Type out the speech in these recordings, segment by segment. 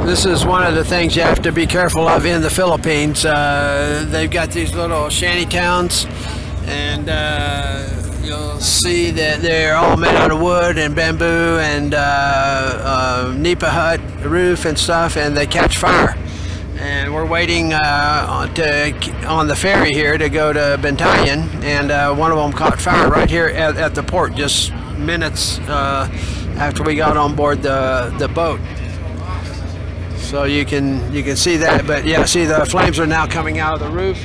This is one of the things you have to be careful of in the Philippines. They've got these little shanty towns, and you'll see that they're all made out of wood and bamboo and nipa hut roof and stuff, and they catch fire. And we're waiting on the ferry here to go to Bantayan, and one of them caught fire right here at the port just minutes after we got on board the boat. So you can see that, but yeah, see the flames are now coming out of the roof.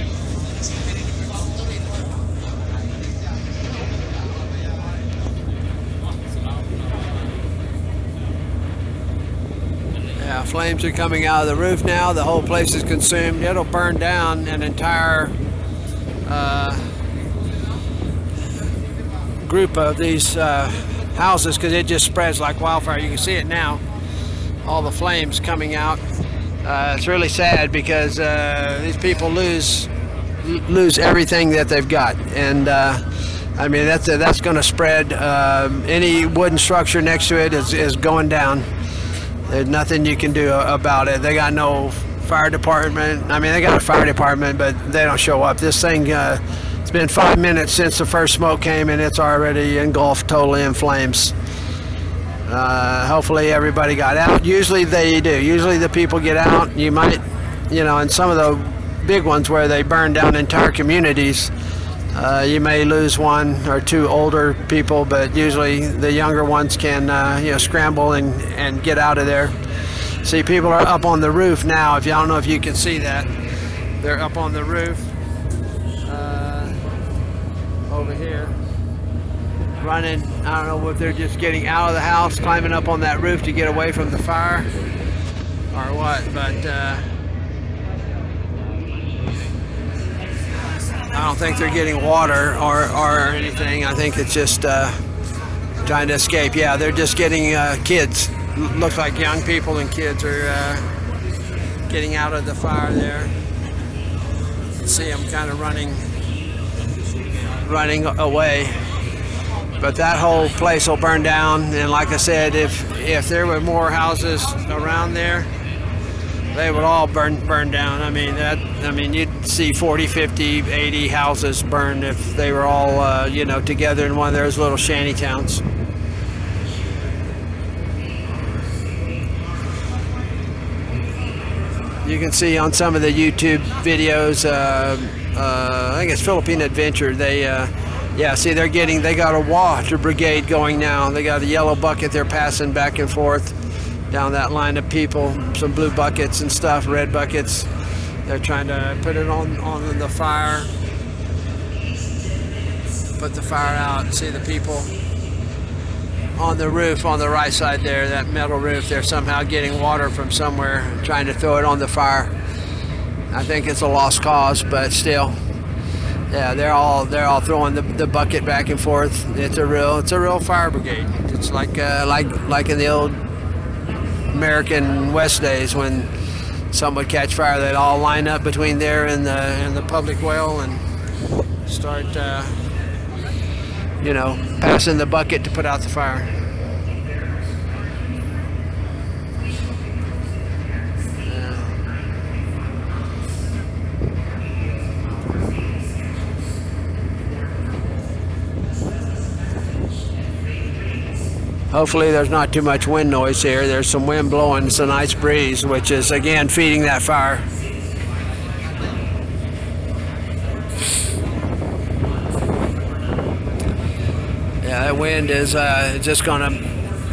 Yeah, flames are coming out of the roof now. The whole place is consumed. It'll burn down an entire group of these houses, because it just spreads like wildfire. You can see it now, all the flames coming out. It's really sad because these people lose everything that they've got, and I mean that's going to spread. Any wooden structure next to it is going down. There's nothing you can do about it. They got no fire department. I mean, they got a fire department, but they don't show up. This thing, it's been 5 minutes since the first smoke came, and it's already engulfed totally in flames. Hopefully everybody got out. Usually they do. Usually the people get out. You might, you know, in some of the big ones where they burn down entire communities, you may lose one or two older people, but usually the younger ones can you know, scramble and get out of there. See, people are up on the roof now. If you don't know if you can see that, they're up on the roof over here, running. I don't know if they're just getting out of the house, climbing up on that roof to get away from the fire or what, but I don't think they're getting water or anything. I think it's just trying to escape. Yeah, they're just getting kids. Looks like young people and kids are getting out of the fire there. See them kind of running away. But that whole place will burn down. And like I said, if there were more houses around there, they would all burn down. I mean, you'd see 40, 50, 80 houses burn if they were all, you know, together in one of those little shanty towns. You can see on some of the YouTube videos, I think it's Filipino Adventure, they, yeah, see they got a water brigade going now. They got a yellow bucket they're passing back and forth down that line of people, some blue buckets and stuff, red buckets. They're trying to put it on the fire, put the fire out. See the people on the roof on the right side there, that metal roof. They're somehow getting water from somewhere, trying to throw it on the fire. I think it's a lost cause, but still, yeah, they're all throwing the bucket back and forth. It's a real fire brigade. It's like in the old American West days when some would catch fire. They'd all line up between there and the public well and start you know, passing the bucket to put out the fire. Hopefully there's not too much wind noise here. There's some wind blowing. It's a nice breeze, which is again feeding that fire. Yeah, that wind is just going to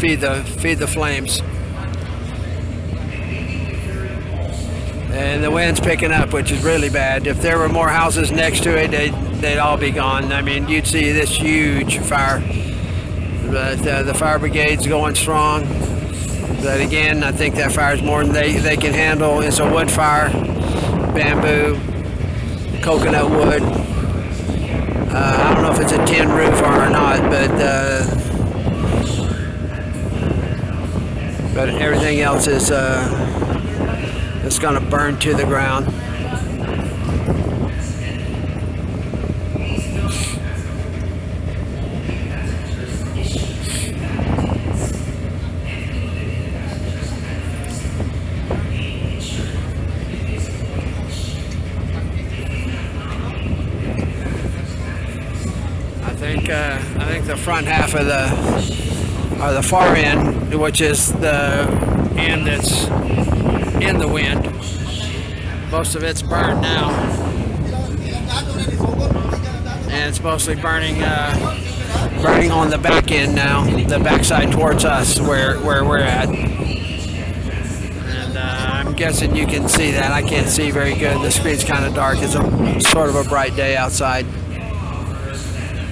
feed the flames. And the wind's picking up, which is really bad. If there were more houses next to it, they'd all be gone. I mean, you'd see this huge fire. But the fire brigade's going strong. But again, I think that fire is more than they can handle. It's a wood fire, bamboo, coconut wood. I don't know if it's a tin roof or not, but everything else is it's going to burn to the ground. the front half of the far end, which is the end that's in the wind. Most of it's burned now, and it's mostly burning on the back end now, the backside towards us, where we're at. And I'm guessing you can see that. I can't see very good. The screen's kind of dark. It's a sort of a bright day outside.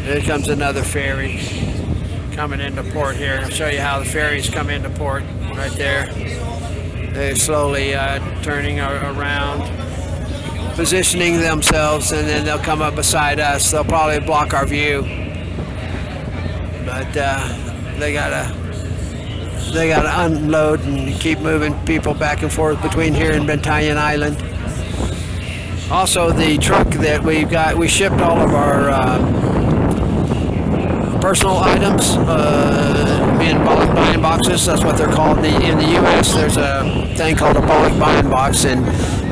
Here comes another ferry coming into port here. I'll show you how the ferries come into port right there. They're slowly turning around, positioning themselves, and then they'll come up beside us. They'll probably block our view, but they gotta unload and keep moving people back and forth between here and Bantayan Island. Also, the truck that we've got, we shipped all of our personal items in bulk buying boxes. That's what they're called. In the U.S., there's a thing called a bulk buying box, and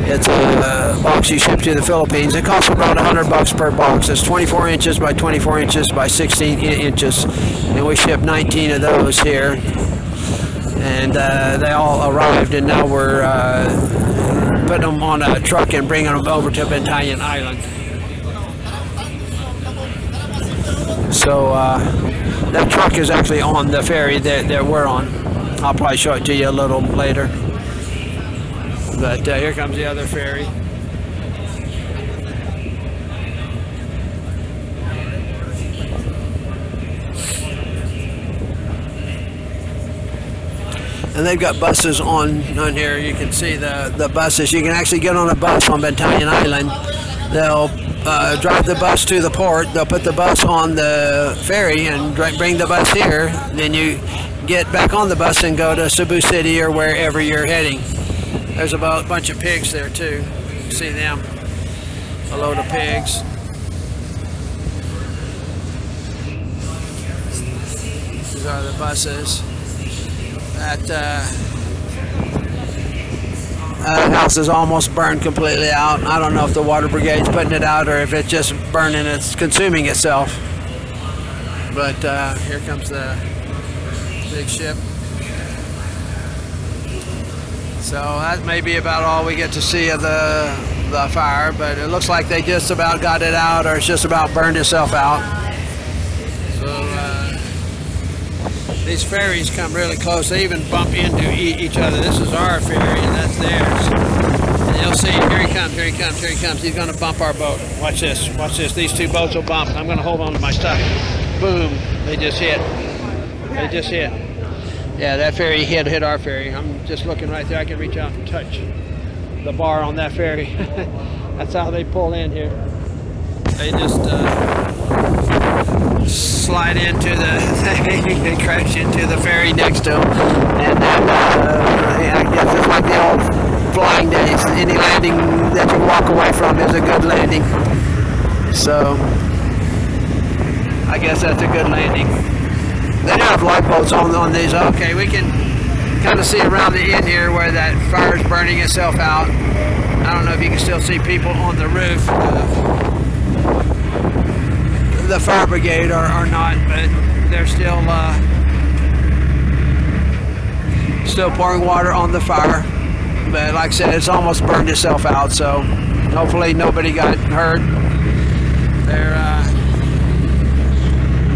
it's a box you ship to the Philippines. It costs about $100 per box. It's 24 inches by 24 inches by 16 inches, and we shipped 19 of those here. And they all arrived, and now we're putting them on a truck and bringing them over to Bantayan Island. So that truck is actually on the ferry that we're on. I'll probably show it to you a little later. But here comes the other ferry. And they've got buses on here. You can see the buses. You can actually get on a bus on Bantayan Island. They'll drive the bus to the port. They'll put the bus on the ferry and bring the bus here. Then you get back on the bus and go to Cebu City or wherever you're heading. There's a bunch of pigs there too. You can see them. A load of pigs. These are the buses. That house is almost burned completely out. I don't know if the water brigade's putting it out or if it's just burning, it's consuming itself. But here comes the big ship. So that may be about all we get to see of the fire, but it looks like they just about got it out, or it's just about burned itself out. So these ferries come really close. They even bump into each other. This is our ferry and that's theirs. And you'll see, here he comes, here he comes, here he comes. He's gonna bump our boat. Watch this, watch this. These two boats will bump. I'm gonna hold on to my stuff. Boom, they just hit. They just hit. Yeah, that ferry hit our ferry. I'm just looking right there. I can reach out and touch the bar on that ferry. That's how they pull in here. They just slide into the thing and crash into the ferry next to them. And then I guess it's like the old flying days. Any landing that you walk away from is a good landing. So I guess that's a good landing. They have lifeboats on these. Okay, we can kind of see around the end here where that fire is burning itself out. I don't know if you can still see people on the roof. The fire brigade or not, but they're still pouring water on the fire. But like I said, it's almost burned itself out, so hopefully nobody got hurt. There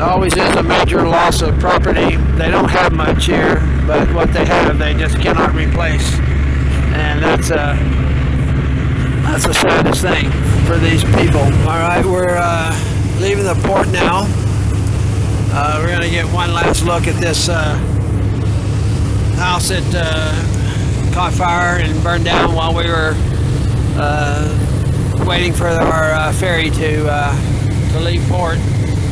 always is a major loss of property. They don't have much here, but what they have, they just cannot replace, and that's the saddest thing for these people. All right, we're leaving the port now. We're going to get one last look at this house that caught fire and burned down while we were waiting for our ferry to leave port.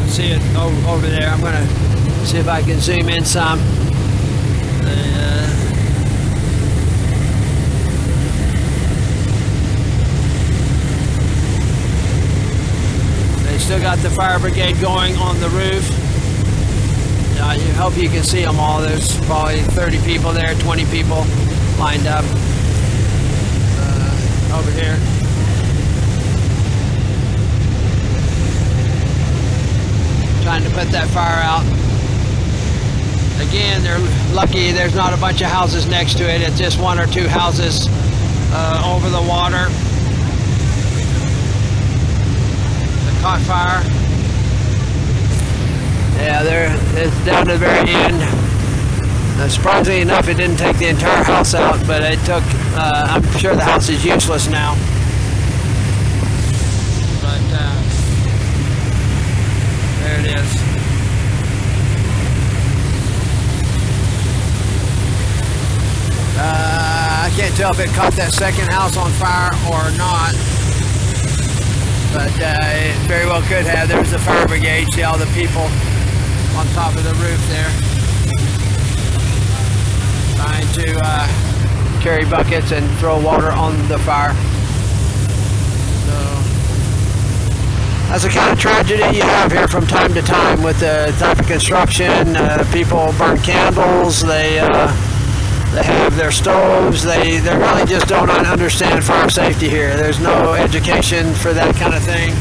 See it over there. I'm going to see if I can zoom in some. They still got the fire brigade going on the roof. I hope you can see them all. There's probably 30 people there, 20 people lined up over here. trying to put that fire out. Again, they're lucky there's not a bunch of houses next to it. It's just one or two houses over the water. It caught fire. Yeah, it's down to the very end. Surprisingly enough, it didn't take the entire house out, but it took, I'm sure the house is useless now. But there it is. I can't tell if it caught that second house on fire or not, but it very well could have. There's the fire brigade. See all the people on top of the roof there, trying to carry buckets and throw water on the fire. So that's the kind of tragedy you have here from time to time with the type of construction. People burn candles. They have their stoves. They really just don't understand fire safety here. There's no education for that kind of thing,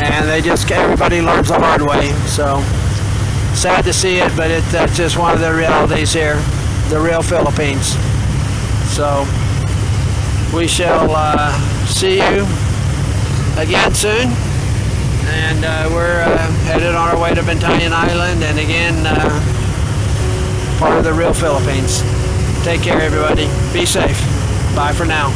and everybody learns the hard way. So sad to see it, but that's just one of the realities here, the real Philippines. So we shall see you again soon, and we're headed on our way to Bantayan Island, and again part of the real Philippines. Take care, everybody. Be safe. Bye for now.